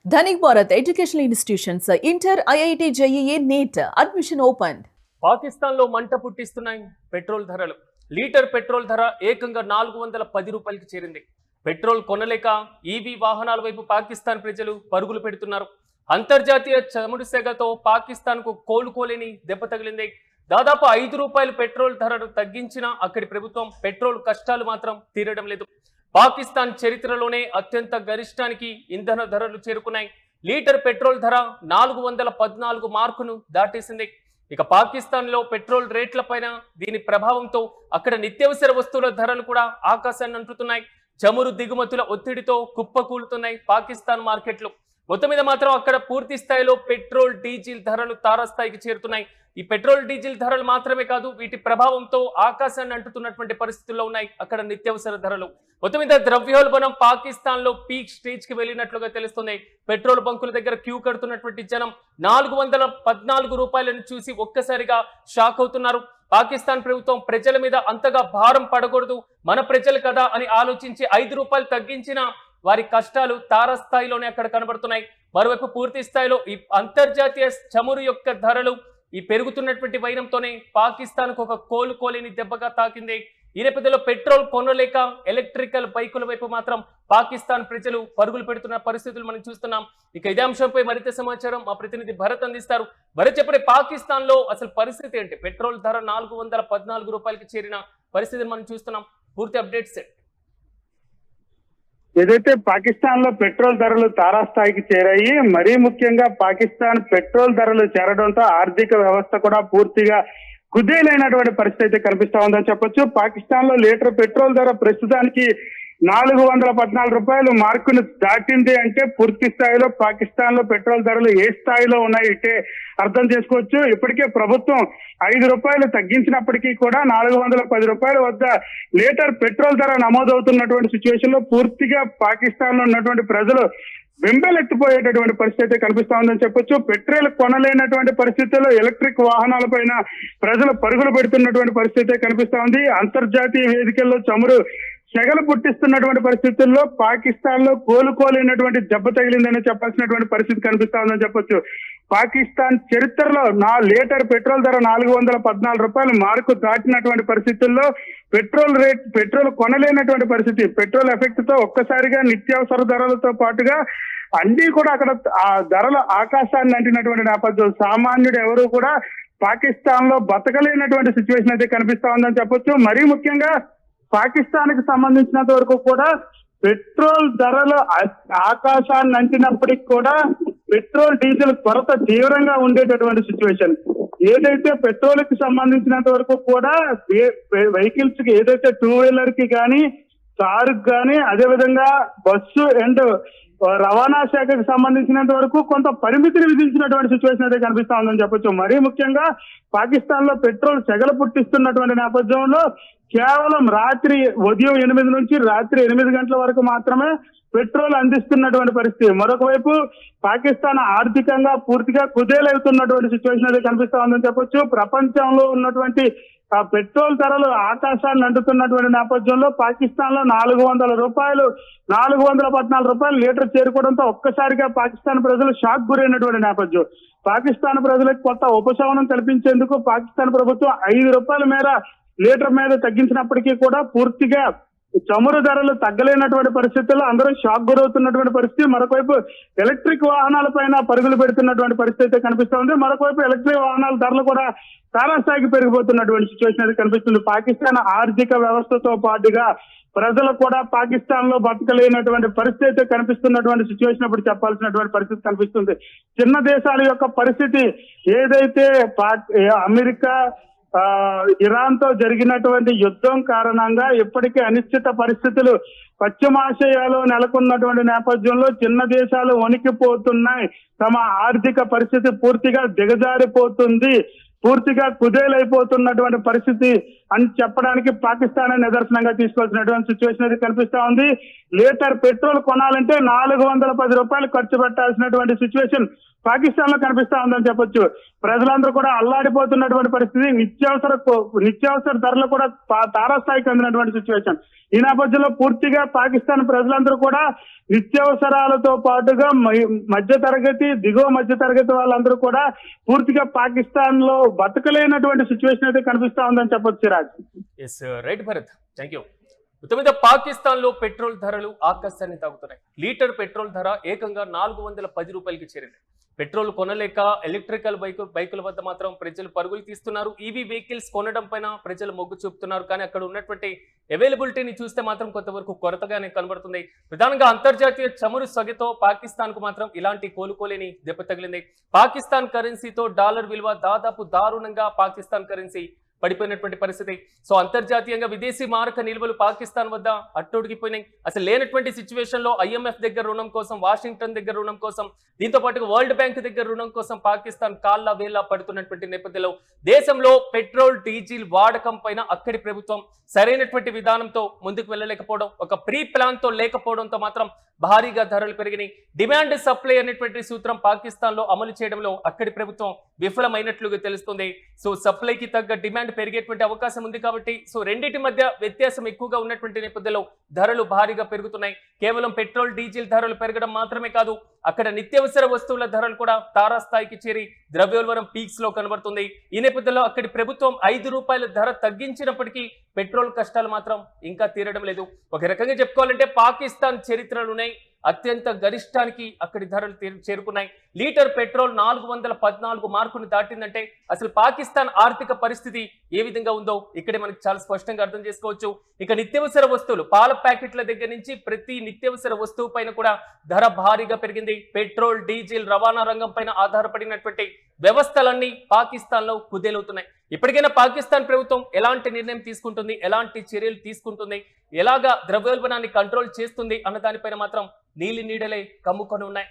Dhanik Bharat Educational Institutions, Inter, IIT, JEE, NEET, admission opened. Pakistan లో మంట పుట్టిస్తున్నాయి petrol ధరలు. Litre petrol ధర ఏకంగా 410 రూపాయలకు చేరింది. పెట్రోల్ కొనలేక ఈవీ వాహనాల వైపు పాకిస్తాన్ ప్రజలు పరుగులు పెడుతున్నారు. అంతర్జాతీయ చమురు సెగతో పాకిస్తాన్ కు కోలుకోలేని దెబ్బ తగిలింది. దాదాపు 5 రూపాయలు పెట్రోల్ ధరను తగ్గించినా అక్కడి ప్రభుత్వం పెట్రోల్ కష్టాలు మాత్రం తీరడం లేదు. పాకిస్తాన్ చరిత్రలోనే అత్యంత గరిష్టానికి ఇంధన ధరలు చేరుకున్నాయి. లీటర్ పెట్రోల్ ధర 414 మార్కును దాటేసింది. ఇక పాకిస్తాన్ లో పెట్రోల్ రేట్లపైన దీని ప్రభావంతో అక్కడ నిత్యావసర వస్తువుల ధరలు కూడా ఆకాశాన్ని అంటుతున్నాయి. చమురు దిగుమతుల ఒత్తిడితో కుప్పకూలుతున్నాయి పాకిస్తాన్ మార్కెట్లు. మొత్తం మీద మాత్రం అక్కడ పూర్తి స్థాయిలో పెట్రోల్ డీజిల్ ధరలు తారాస్థాయికి చేరుతున్నాయి. ఈ పెట్రోల్ డీజిల్ ధరలు మాత్రమే కాదు, వీటి ప్రభావంతో ఆకాశాన్ని అంటుతున్నటువంటి పరిస్థితుల్లో ఉన్నాయి అక్కడ నిత్యావసర ధరలు. మొత్తం మీద ద్రవ్యోల్బణం పాకిస్తాన్ లో పీక్ స్టేజ్ కి వెళ్ళినట్లుగా తెలుస్తుంది. పెట్రోల్ బంకుల దగ్గర క్యూ కడుతున్నటువంటి జనం 414 రూపాయలను చూసి ఒక్కసారిగా షాక్ అవుతున్నారు. పాకిస్తాన్ ప్రభుత్వం ప్రజల మీద అంతగా భారం పడకూడదు, మన ప్రజలు కదా అని ఆలోచించి 5 రూపాయలు తగ్గించిన వారి కష్టాలు తారస్థాయిలోనే అక్కడ కనబడుతున్నాయి. మరోవైపు పూర్తి స్థాయిలో ఈ అంతర్జాతీయ చమురు యొక్క ధరలు ఈ పెరుగుతున్నటువంటి వైనంతోనే పాకిస్తాన్ కు ఒక కోలుకోలేని దెబ్బగా తాకింది. ఈ నేపథ్యంలో పెట్రోల్ కొనలేక ఎలక్ట్రికల్ బైకుల వైపు మాత్రం పాకిస్తాన్ ప్రజలు పరుగులు పెడుతున్న పరిస్థితులు మనం చూస్తున్నాం. ఇక ఇదే అంశంపై మరింత సమాచారం మా ప్రతినిధి భరత్ అందిస్తారు. భరత్, చెప్పండి, పాకిస్తాన్ లో అసలు పరిస్థితి ఏంటి? పెట్రోల్ ధర 414 రూపాయలకి చేరిన పరిస్థితిని మనం చూస్తున్నాం. పూర్తి అప్డేట్స్. ఏదైతే పాకిస్తాన్ లో పెట్రోల్ ధరలు తారాస్థాయికి చేరాయి, మరీ ముఖ్యంగా పాకిస్తాన్ పెట్రోల్ ధరలు చేరడంతో ఆర్థిక వ్యవస్థ కూడా పూర్తిగా కుదేలైనటువంటి పరిస్థితి అయితే కనిపిస్తా ఉందని చెప్పొచ్చు. పాకిస్తాన్ లో లీటర్ పెట్రోల్ ధర ప్రస్తుతానికి 414 రూపాయలు మార్కును దాటింది అంటే పూర్తి స్థాయిలో పాకిస్తాన్ లో పెట్రోల్ ధరలు ఏ స్థాయిలో ఉన్నాయి అంటే అర్థం చేసుకోవచ్చు. ఇప్పటికే ప్రభుత్వం 5 రూపాయలు తగ్గించినప్పటికీ కూడా 410 రూపాయల వద్ద లీటర్ పెట్రోల్ ధర నమోదవుతున్నటువంటి సిచ్యువేషన్ లో పూర్తిగా పాకిస్తాన్ లో ఉన్నటువంటి ప్రజలు వెంబెలెత్తిపోయేటటువంటి పరిస్థితి అయితే కనిపిస్తా ఉందని చెప్పొచ్చు. పెట్రోల్ కొనలేనటువంటి పరిస్థితుల్లో ఎలక్ట్రిక్ వాహనాల పైన ప్రజలు పరుగులు పెడుతున్నటువంటి పరిస్థితి కనిపిస్తా ఉంది. అంతర్జాతీయ వేదికల్లో చమురు సెగలు పుట్టిస్తున్నటువంటి పరిస్థితుల్లో పాకిస్తాన్ లో కోలుకోలేనటువంటి దెబ్బ తగిలిందని చెప్పాల్సినటువంటి పరిస్థితి కనిపిస్తా ఉందని చెప్పొచ్చు. పాకిస్తాన్ చరిత్రలో లీటర్ పెట్రోల్ ధర 414 రూపాయలు మార్కు దాటినటువంటి పరిస్థితుల్లో పెట్రోల్ కొనలేనటువంటి పరిస్థితి, పెట్రోల్ ఎఫెక్ట్ తో ఒక్కసారిగా నిత్యావసర ధరలతో పాటుగా అన్ని కూడా అక్కడ ఆ ధరల ఆకాశాన్ని అంటినటువంటి నేపథ్యం. సామాన్యుడు ఎవరు కూడా పాకిస్తాన్ లో బతకలేనటువంటి సిచ్యువేషన్ అయితే కనిపిస్తా ఉందని చెప్పొచ్చు. మరీ ముఖ్యంగా పాకిస్తాన్ కి సంబంధించినంత వరకు కూడా పెట్రోల్ ధరలు ఆకాశాన్ని అంటినప్పటికి కూడా పెట్రోల్ డీజిల్ కొరత తీవ్రంగా ఉండేటటువంటి సిచ్యువేషన్. ఏదైతే పెట్రోల్ కి సంబంధించినంత వరకు కూడా వెహికల్స్ కి, ఏదైతే 2 వీలర్ కి కానీ, కారుకి కానీ, అదేవిధంగా బస్సు అండ్ రవాణా శాఖకు సంబంధించినంత వరకు కొంత పరిమితిని విధించినటువంటి సిచ్యువేషన్ అయితే కనిపిస్తా ఉందని చెప్పొచ్చు. మరీ ముఖ్యంగా పాకిస్తాన్ లో పెట్రోల్ సెగలు పుట్టిస్తున్నటువంటి నేపథ్యంలో కేవలం ఉదయం 8 నుంచి రాత్రి 8 గంటల వరకు మాత్రమే పెట్రోల్ అందిస్తున్నటువంటి పరిస్థితి. మరొక వైపు పాకిస్తాన్ ఆర్థికంగా పూర్తిగా కుదేలవుతున్నటువంటి సిచ్యువేషన్ అయితే కనిపిస్తా ఉందని చెప్పొచ్చు. ప్రపంచంలో ఉన్నటువంటి పెట్రోల్ ధరలు ఆకాశాన్ని అంటుతున్నటువంటి నేపథ్యంలో పాకిస్తాన్ లో 414 రూపాయలు లీటర్ చేరుకోవడంతో ఒక్కసారిగా పాకిస్తాన్ ప్రజలు షాక్ గురైనటువంటి నేపథ్యం. పాకిస్తాన్ ప్రజలకు కొత్త ఉపశమనం కల్పించేందుకు పాకిస్తాన్ ప్రభుత్వం 5 రూపాయల మేర లీటర్ మీద తగ్గించినప్పటికీ కూడా పూర్తిగా చమురు ధరలు తగ్గలేనటువంటి పరిస్థితుల్లో అందరూ షాక్ గురవుతున్నటువంటి పరిస్థితి. మరొకవైపు ఎలక్ట్రిక్ వాహనాల పైన పరుగులు పెడుతున్నటువంటి పరిస్థితి అయితే కనిపిస్తా ఉంది. మరొకవైపు ఎలక్ట్రిక్ వాహనాల ధరలు కూడా తారాస్థాయికి పెరిగిపోతున్నటువంటి సిచ్యువేషన్ అయితే కనిపిస్తుంది. పాకిస్తాన్ ఆర్థిక వ్యవస్థతో పాటుగా ప్రజలు కూడా పాకిస్తాన్ లో బతకలేనటువంటి పరిస్థితి అయితే కనిపిస్తున్నటువంటి సిచ్యువేషన్ ఇప్పుడు చెప్పాల్సినటువంటి పరిస్థితి కనిపిస్తుంది. చిన్న దేశాల యొక్క పరిస్థితి, ఏదైతే అమెరికా ఇరాన్ తో జరిగినటువంటి యుద్ధం కారణంగా ఇప్పటికే అనిశ్చిత పరిస్థితులు పశ్చిమాసియాలో నెలకొన్నటువంటి నేపథ్యంలో చిన్న దేశాలు వణికిపోతున్నాయి. తమ ఆర్థిక పరిస్థితి పూర్తిగా దిగజారిపోతుంది, పూర్తిగా కుదేలైపోతున్నటువంటి పరిస్థితి అని చెప్పడానికి పాకిస్తాన్ నిదర్శనంగా తీసుకోవాల్సినటువంటి సిచ్యువేషన్ అయితే కనిపిస్తా ఉంది. లీటర్ పెట్రోల్ కొనాలంటే 410 రూపాయలు ఖర్చు పెట్టాల్సినటువంటి సిచ్యువేషన్ పాకిస్తాన్ లో కనిపిస్తా ఉందని చెప్పొచ్చు. ప్రజలందరూ కూడా అల్లాడిపోతున్నటువంటి పరిస్థితి, నిత్యావసర ధరలు కూడా తారాస్థాయికి అందినటువంటి సిచ్యువేషన్. ఈ నేపథ్యంలో పూర్తిగా పాకిస్తాన్ ప్రజలందరూ కూడా నిత్యావసరాలతో పాటుగా మధ్య తరగతి, దిగువ మధ్య తరగతి వాళ్ళందరూ కూడా పూర్తిగా పాకిస్తాన్ లో బతకలేనటువంటి సిచ్యువేషన్ అయితే కనిపిస్తా ఉందని చెప్పొచ్చు Siraj. Yes right Bharat, thank you. మొత్తం పాకిస్తాన్ లో పెట్రోల్ ధరలు ఆకాశాన్ని తాగుతున్నాయి. లీటర్ పెట్రోల్ ధర ఏకంగా 410 రూపాయలకి చేరింది. పెట్రోల్ కొనలేక ఎలక్ట్రికల్ బైకుల వద్ద మాత్రం ప్రజలు పరుగులు తీస్తున్నారు. ఈవీ వెహికల్స్ కొనడం పైన ప్రజలు మొగ్గు చూపుతున్నారు. కానీ అక్కడ ఉన్నటువంటి అవైలబిలిటీని చూస్తే మాత్రం కొంతవరకు కొరతగానే కనబడుతుంది. ప్రధానంగా అంతర్జాతీయ చమురు సొగతో పాకిస్తాన్ కు మాత్రం ఇలాంటి కోలుకోలేని దెబ్బ తగిలింది. పాకిస్తాన్ కరెన్సీతో డాలర్ విలువ దాదాపు దారుణంగా పాకిస్తాన్ కరెన్సీ పడిపోయినటువంటి పరిస్థితి. సో అంతర్జాతీయంగా విదేశీ మారక నిల్వలు పాకిస్తాన్ వద్ద అట్టొడిగిపోయినాయి. అసలు లేనటువంటి సిచ్యువేషన్ లో IMF దగ్గర రుణం కోసం, వాషింగ్టన్ దగ్గర రుణం కోసం, దీంతో పాటు వరల్డ్ బ్యాంక్ దగ్గర రుణం కోసం పాకిస్తాన్ కాళ్ళ వేళ్ళ పడుతున్నటువంటి నేపథ్యంలో దేశంలో పెట్రోల్, డీజిల్ వాడకం పైన అక్కడి ప్రభుత్వం సరైనటువంటి విధానంతో ముందుకు వెళ్ళలేకపోవడం, ఒక ప్రీ ప్లాన్ తో లేకపోవడంతో మాత్రం భారీగా ధరలు పెరిగినాయి. డిమాండ్ సప్లై అనేటువంటి సూత్రం పాకిస్తాన్ లో అమలు చేయడంలో అక్కడి ప్రభుత్వం విఫలమైనట్లుగా తెలుస్తుంది. సో సప్లైకి తగ్గ డిమాండ్ పెరిగేటువంటి అవకాశం ఉంది కాబట్టి సో రెండింటి మధ్య వ్యత్యాసం ఎక్కువగా ఉన్నటువంటి నేపథ్యంలో ధరలు భారీగా పెరుగుతున్నాయి. కేవలం పెట్రోల్, డీజిల్ ధరలు పెరగడం మాత్రమే కాదు, అక్కడ నిత్యావసర వస్తువుల ధరలు కూడా తారాస్థాయికి చేరి ద్రవ్యోల్బణం పీక్స్ లో కనబడుతుంది. ఈ నేపథ్యంలో అక్కడి ప్రభుత్వం 5 రూపాయల ధర తగ్గించినప్పటికీ పెట్రోల్ కష్టాలు మాత్రం ఇంకా తీరడం లేదు. ఒక రకంగా చెప్పుకోవాలంటే పాకిస్తాన్ చరిత్రలోనే అత్యంత గరిష్టానికి అక్కడి ధరలు చేరుకున్నాయి. లీటర్ పెట్రోల్ 414 మార్కును దాటిందంటే అసలు పాకిస్తాన్ ఆర్థిక పరిస్థితి ఏ విధంగా ఉందో ఇక్కడే మనకి చాలా స్పష్టంగా అర్థం చేసుకోవచ్చు. ఇక నిత్యావసర వస్తువులు, పాల ప్యాకెట్ల దగ్గర నుంచి ప్రతి నిత్యావసర వస్తువు పైన కూడా ధర భారీగా పెరిగింది. పెట్రోల్, డీజిల్ రవాణా రంగం పైన ఆధారపడినటువంటి వ్యవస్థలన్నీ పాకిస్తాన్ లో కుదేలవుతున్నాయి. ఇప్పటికైనా పాకిస్తాన్ ప్రభుత్వం ఎలాంటి నిర్ణయం తీసుకుంటుంది, ఎలాంటి చర్యలు తీసుకుంటుంది, ఎలాగా ద్రవ్యోల్బణాన్ని కంట్రోల్ చేస్తుంది అన్న దానిపైన మాత్రం నీలి నీడలే కమ్ముకొని ఉన్నాయి.